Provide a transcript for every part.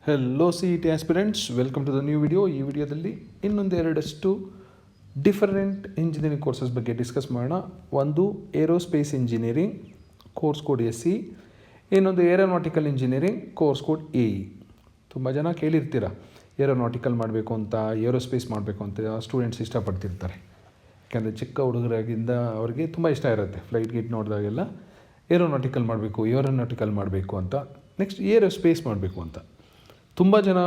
Hello C E T aspirants, welcome to the new video. ಈ ವಿಡಿಯೋದಲ್ಲಿ ಇನ್ನೊಂದು ಎರಡಷ್ಟು ಡಿಫರೆಂಟ್ ಇಂಜಿನಿಯರಿಂಗ್ ಕೋರ್ಸಸ್ ಬಗ್ಗೆ ಡಿಸ್ಕಸ್ ಮಾಡೋಣ. ಒಂದು aerospace engineering course code SE, ಇನ್ನೊಂದು aeronautical engineering course code AE. ತುಂಬ ಜನ ಕೇಳಿರ್ತೀರ ಏರೋನಾಟಿಕಲ್ ಮಾಡಬೇಕು ಅಂತ, ಏರೋಸ್ಪೇಸ್ ಮಾಡಬೇಕು ಅಂತ ಸ್ಟೂಡೆಂಟ್ಸ್ ಇಷ್ಟಪಡ್ತಿರ್ತಾರೆ. ಯಾಕೆಂದರೆ ಚಿಕ್ಕ ಹುಡುಗರಾಗಿಂದ ಅವ್ರಿಗೆ ತುಂಬ ಇಷ್ಟ ಇರುತ್ತೆ. ಫ್ಲೈಟ್ ಗಿಟ್ ನೋಡಿದಾಗೆಲ್ಲ ಏರೋನಾಟಿಕಲ್ ಮಾಡಬೇಕು ಅಂತ, ನೆಕ್ಸ್ಟ್ ಏರೋಸ್ಪೇಸ್ ಮಾಡಬೇಕು ಅಂತ. ತುಂಬ ಜನ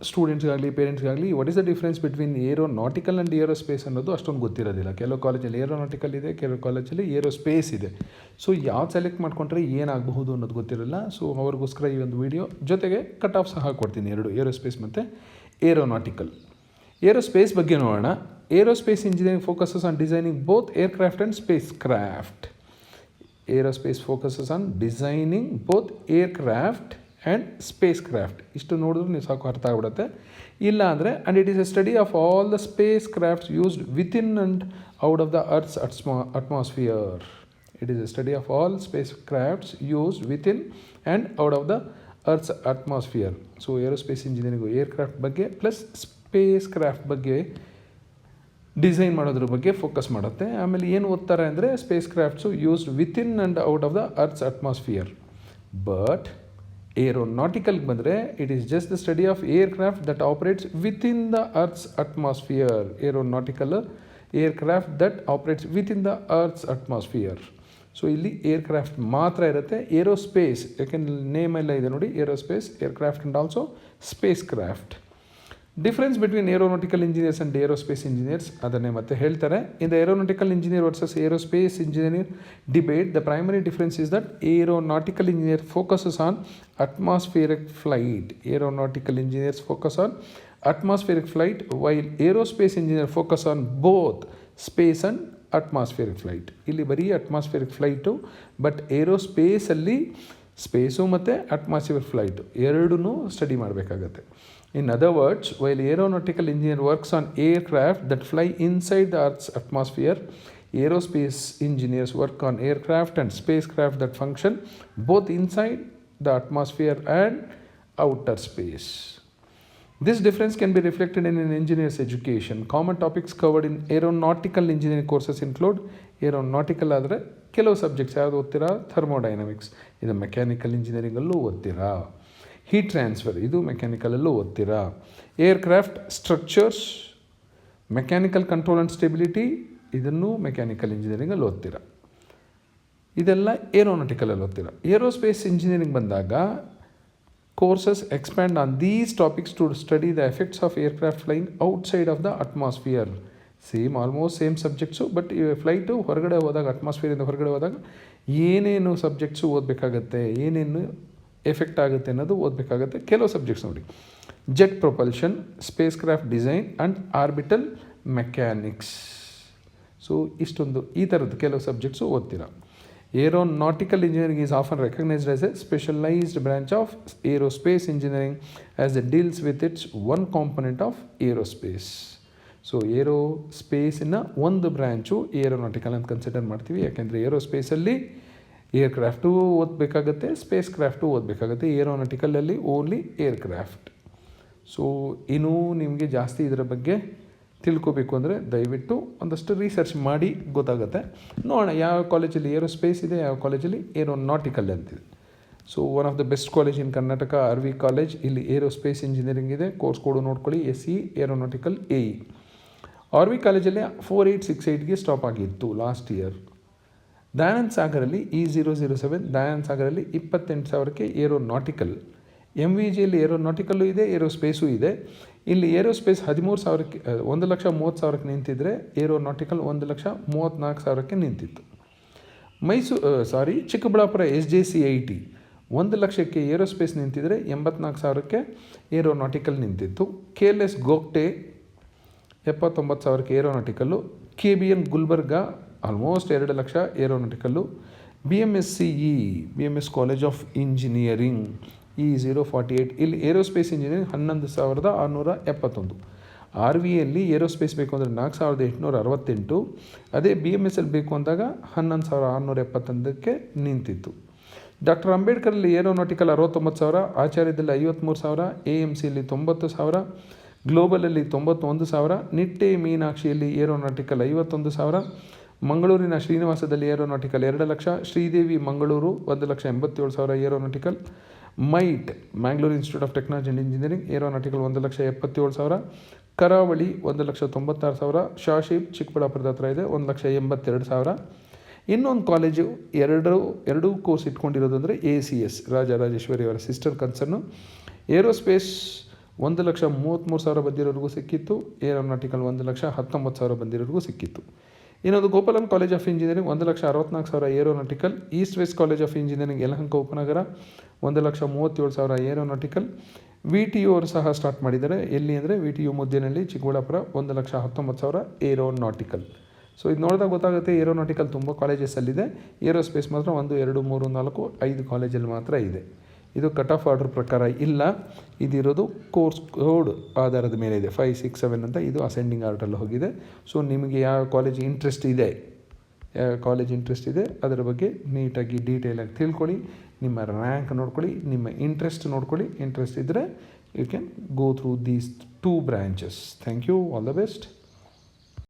ಸ್ಟೂಡೆಂಟ್ಸ್ಗಾಗಲಿ ಪೇರೆಂಟ್ಸ್ಗಾಗಲಿ what is the difference between aeronautical and aerospace ಅನ್ನೋದು ಅಷ್ಟೊಂದು ಗೊತ್ತಿರೋದಿಲ್ಲ. ಕೆಲವು ಕಾಲೇಜಲ್ಲಿ ಏರೋನಾಟಿಕಲ್ ಇದೆ, ಕೆಲವು ಕಾಲೇಜಲ್ಲಿ ಏರೋಸ್ಪೇಸ್ ಇದೆ. ಸೊ ಯಾವ್ದು ಸೆಲೆಕ್ಟ್ ಮಾಡ್ಕೊಂಡ್ರೆ ಏನಾಗಬಹುದು ಅನ್ನೋದು ಗೊತ್ತಿರಲ್ಲ. ಸೊ ಅವ್ರಿಗೋಸ್ಕರ ಈ ಒಂದು ವಿಡಿಯೋ ಜೊತೆಗೆ ಕಟ್ ಆಫ್ ಸಹ ಕೊಡ್ತೀನಿ, ಎರಡು ಏರೋಸ್ಪೇಸ್ ಮತ್ತು ಏರೋನಾಟಿಕಲ್. ಏರೋಸ್ಪೇಸ್ ಬಗ್ಗೆ ನೋಡೋಣ. Aerospace engineering focuses on designing both aircraft and space craft. Aerospace focuses on designing both aircraft and space craft. ಇಷ್ಟು ನೋಡಿದ್ರೆ ನೀವು ಸಾಕು ಅರ್ಥ ಆಗ್ಬಿಡುತ್ತೆ. ಇಲ್ಲ ಅಂದರೆ and it is A study of all the space crafts used within and out of the earth's atmosphere. It is A study of all space crafts used within and out of the earth's atmosphere. So aerospace engineering aircraft ಬಗ್ಗೆ plus spacecraft ಬಗ್ಗೆ design ಮಾಡೋದ್ರ ಬಗ್ಗೆ focus ಮಾಡುತ್ತೆ. ಆಮೇಲೆ ಏನು ಓದ್ತಾರೆ ಅಂದರೆ spacecrafts used within and out of the earth's atmosphere. But ಏರೋನಾಟಿಕಲ್ಗೆ ಬಂದರೆ it is just the study of aircraft that operates within the earth's atmosphere. Aeronautical aircraft that operates within the earth's atmosphere. So ಇಲ್ಲಿ aircraft ಮಾತ್ರ ಇರುತ್ತೆ. Aerospace, ಯಾಕೆಂದರೆ name ಎಲ್ಲ ಇದೆ ನೋಡಿ, aerospace, aircraft and also spacecraft. Difference between aeronautical engineers and aerospace engineers ಅದನ್ನೇ ಮತ್ತೆ ಹೇಳ್ತಾರೆ. In the aeronautical engineer versus aerospace engineer debate, the primary difference is that aeronautical engineer focuses on atmospheric flight. Aeronautical engineers focus on atmospheric flight, while aerospace engineers focus on both space and atmospheric flight. ಇಲ್ಲಿ ಬರೀ atmospheric flight, but ಏರೋಸ್ಪೇಸಲ್ಲಿ space ಮತ್ತು atmosphere flight ಎರಡೂ study ಮಾಡಬೇಕಾಗತ್ತೆ. In other words, while aeronautical engineer works on aircraft that fly inside the earth's atmosphere, aerospace engineers work on aircraft and spacecraft that function both inside the atmosphere and outer space. This difference can be reflected in an engineer's education. Common topics covered in aeronautical engineering courses include aeronautical ಆದರೆ ಕೆಲವು subjects ಯಾವುದು ಓದ್ತೀರಾ, thermodynamics, ಇದು mechanical ಇಂಜಿನಿಯರಿಂಗಲ್ಲೂ ಓದ್ತೀರಾ. Heat transfer, ಇದು ಮೆಕ್ಯಾನಿಕಲಲ್ಲೂ ಓದ್ತೀರಾ. Aircraft structures, mechanical control and stability, ಇದನ್ನು ಮೆಕ್ಯಾನಿಕಲ್ ಇಂಜಿನಿಯರಿಂಗಲ್ಲಿ ಓದ್ತೀರಾ. ಇದೆಲ್ಲ ಏರೋನಾಟಿಕಲಲ್ಲಿ ಓದ್ತೀರಾ. ಏರೋಸ್ಪೇಸ್ ಇಂಜಿನಿಯರಿಂಗ್ ಬಂದಾಗ courses expand on these topics to study the effects of aircraft flying outside of the atmosphere. Almost same subjects, but ಈ ಫ್ಲೈಟು ಹೊರಗಡೆ ಹೋದಾಗ, ಅಟ್ಮಾಸ್ಫಿಯರಿಂದ ಹೊರಗಡೆ ಹೋದಾಗ ಏನೇನು ಸಬ್ಜೆಕ್ಟ್ಸು ಓದಬೇಕಾಗತ್ತೆ, ಏನೇನು ಎಫೆಕ್ಟ್ ಆಗುತ್ತೆ ಅನ್ನೋದು ಓದಬೇಕಾಗತ್ತೆ. ಕೆಲವು ಸಬ್ಜೆಕ್ಟ್ಸ್ ನೋಡಿ, jet propulsion, space craft design and orbital mechanics. So ಇಷ್ಟೊಂದು ಈ ಥರದ್ದು ಕೆಲವು ಸಬ್ಜೆಕ್ಟ್ಸು ಓದ್ತೀರಾ. Aeronautical engineering is often recognized as a specialized branch of aerospace engineering as it deals with its one component of aerospace. So ಏರೋಸ್ಪೇಸಿನ ಒಂದು branch aeronautical ಅಂತ consider ಮಾಡ್ತೀವಿ. ಯಾಕೆಂದರೆ ಏರೋಸ್ಪೇಸಲ್ಲಿ ಏರ್ಕ್ರಾಫ್ಟು ಓದಬೇಕಾಗತ್ತೆ, ಸ್ಪೇಸ್ ಕ್ರಾಫ್ಟು ಓದಬೇಕಾಗತ್ತೆ. ಏರೋನಾಟಿಕಲಲ್ಲಿ ಓನ್ಲಿ ಏರ್ಕ್ರಾಫ್ಟ್. ಸೊ ಇನ್ನೂ ನಿಮಗೆ ಜಾಸ್ತಿ ಇದರ ಬಗ್ಗೆ ತಿಳ್ಕೊಬೇಕು ಅಂದರೆ ದಯವಿಟ್ಟು ಒಂದಷ್ಟು ರಿಸರ್ಚ್ ಮಾಡಿ ಗೊತ್ತಾಗುತ್ತೆ. ನೋಡೋಣ ಯಾವ ಕಾಲೇಜಲ್ಲಿ ಏರೋಸ್ಪೇಸ್ ಇದೆ, ಯಾವ ಕಾಲೇಜಲ್ಲಿ ಏರೋನಾಟಿಕಲ್ ಅಂತಿದೆ. So one of the best college in Karnataka RV college, ಇಲ್ಲಿ ಏರೋಸ್ಪೇಸ್ ಇಂಜಿನಿಯರಿಂಗ್ ಇದೆ. ಕೋರ್ಸ್ ಕೋಡು ನೋಡ್ಕೊಳ್ಳಿ, SE ಏರೋನಾಟಿಕಲ್ AE. RV ಕಾಲೇಜಲ್ಲಿ 4868ಗೆ ಸ್ಟಾಪ್ ಆಗಿತ್ತು ಲಾಸ್ಟ್ ಇಯರ್. ದಯಾನಂದ್ ಸಾಗರಲ್ಲಿ E007, ದಯಾನಂದ್ ಸಾಗರಲ್ಲಿ 28,000ಕ್ಕೆ ಏರೋನಾಟಿಕಲ್. MVGಯಲ್ಲಿ ಏರೋನಾಟಿಕಲ್ಲು ಇದೆ, ಏರೋಸ್ಪೇಸು ಇದೆ. ಇಲ್ಲಿ ಏರೋಸ್ಪೇಸ್ 13,000ಕ್ಕೆ 1,30,000ಕ್ಕೆ ನಿಂತಿದ್ರೆ ಏರೋನಾಟಿಕಲ್ 1,34,000ಕ್ಕೆ ನಿಂತಿತ್ತು. ಚಿಕ್ಕಬಳ್ಳಾಪುರ SJC80 1,00,000ಕ್ಕೆ ಏರೋಸ್ಪೇಸ್ ನಿಂತಿದ್ರೆ 84,000ಕ್ಕೆ ಏರೋನಾಟಿಕಲ್ ನಿಂತಿತ್ತು. KLS ಗೋಗ್ಟೆ 79,000ಕ್ಕೆ ಏರೋನಾಟಿಕಲ್ಲು. KBN Gulbarga almost 2,00,000 ಏರೋನಾಟಿಕಲ್ಲು. BMS college of engineering E048, ಇಲ್ಲಿ ಏರೋಸ್ಪೇಸ್ ಇಂಜಿನಿಯರಿಂಗ್ 11,671. RVಯಲ್ಲಿ ಏರೋಸ್ಪೇಸ್ ಬೇಕು ಅಂದರೆ 4,868. ಅದೇ BMSಲ್ಲಿ ಬೇಕು ಅಂದಾಗ 11,671ಕ್ಕೆ ನಿಂತಿತ್ತು. ಡಾಕ್ಟರ್ ಅಂಬೇಡ್ಕರಲ್ಲಿ ಏರೋನಾಟಿಕಲ್ 69,000, ಆಚಾರ್ಯದಲ್ಲಿ 53,000, AMCಯಲ್ಲಿ 90,000, ಗ್ಲೋಬಲಲ್ಲಿ 91,000, ನಿಟ್ಟೆ ಮೀನಾಕ್ಷಿಯಲ್ಲಿ ಏರೋನಾಟಿಕಲ್ 51,000, ಮಂಗಳೂರಿನ ಶ್ರೀನಿವಾಸದಲ್ಲಿ aeronautical 2 lakh, Sridevi Mangaluru 1,87,000 aeronautical, MITE Mangalore institute of technology and engineering aeronautical 1,77,000, Karavali 1,96,000, ಶಾಶೀಬ್ ಚಿಕ್ಕಬಳ್ಳಾಪುರದ ಹತ್ರ ಇದೆ 1,82,000. ಇನ್ನೊಂದು ಕಾಲೇಜು ಎರಡು ಕೋರ್ಸ್ ಇಟ್ಕೊಂಡಿರೋದು ಅಂದರೆ ACS ರಾಜರಾಜೇಶ್ವರಿ ಅವರ ಸಿಸ್ಟರ್ ಕನ್ಸರ್ನು. ಏರೋಸ್ಪೇಸ್ 1,33,000 ಬಂದಿರೋರಿಗೂ ಸಿಕ್ಕಿತ್ತು, ಏರೋನಾಟಿಕಲ್ 1,19,000 ಬಂದಿರೋರಿಗೂ ಸಿಕ್ಕಿತ್ತು. ಇನ್ನೊಂದು Gopalan college of engineering 1,64,000 aeronautical, east west college of engineering Yelahanka ಉಪನಗರ 1,37,000 ಏರೋನಾಟಿಕಲ್. VTU ಅವರು ಸಹ ಸ್ಟಾರ್ಟ್ ಮಾಡಿದ್ದಾರೆ. ಎಲ್ಲಿ ಅಂದರೆ VTU Muddenahalli Chikkaballapur 1,19,000 aeronautical. So ಇದು ನೋಡಿದಾಗ ಗೊತ್ತಾಗುತ್ತೆ ಏರೋನಾಟಿಕಲ್ ತುಂಬ ಕಾಲೇಜಸಲ್ಲಿದೆ, ಏರೋಸ್ಪೇಸ್ ಮಾತ್ರ 1, 2, 3, 4, 5 ಕಾಲೇಜಲ್ಲಿ ಮಾತ್ರ ಇದೆ. ಇದು ಕಟ್ ಆಫ್ ಆರ್ಡರ್ ಪ್ರಕಾರ ಇಲ್ಲ, ಇದಿರೋದು ಕೋರ್ಸ್ ಕೋಡ್ ಆಧಾರದ ಮೇಲೆ ಇದೆ. 5, 6, 7 ಅಂತ ಇದು ಅಸೆಂಡಿಂಗ್ ಆರ್ಡ್ರಲ್ಲಿ ಹೋಗಿದೆ. ಸೊ ನಿಮಗೆ ಯಾವ ಕಾಲೇಜ್ ಇಂಟ್ರೆಸ್ಟ್ ಇದೆ ಅದರ ಬಗ್ಗೆ ನೀಟಾಗಿ ಡೀಟೇಲಾಗಿ ತಿಳ್ಕೊಳ್ಳಿ, ನಿಮ್ಮ ರ್ಯಾಂಕ್ ನೋಡ್ಕೊಳ್ಳಿ, ನಿಮ್ಮ ಇಂಟ್ರೆಸ್ಟ್ ನೋಡ್ಕೊಳ್ಳಿ. ಇಂಟ್ರೆಸ್ಟ್ ಇದ್ದರೆ you can go through these 2 branches. Thank you, all the best.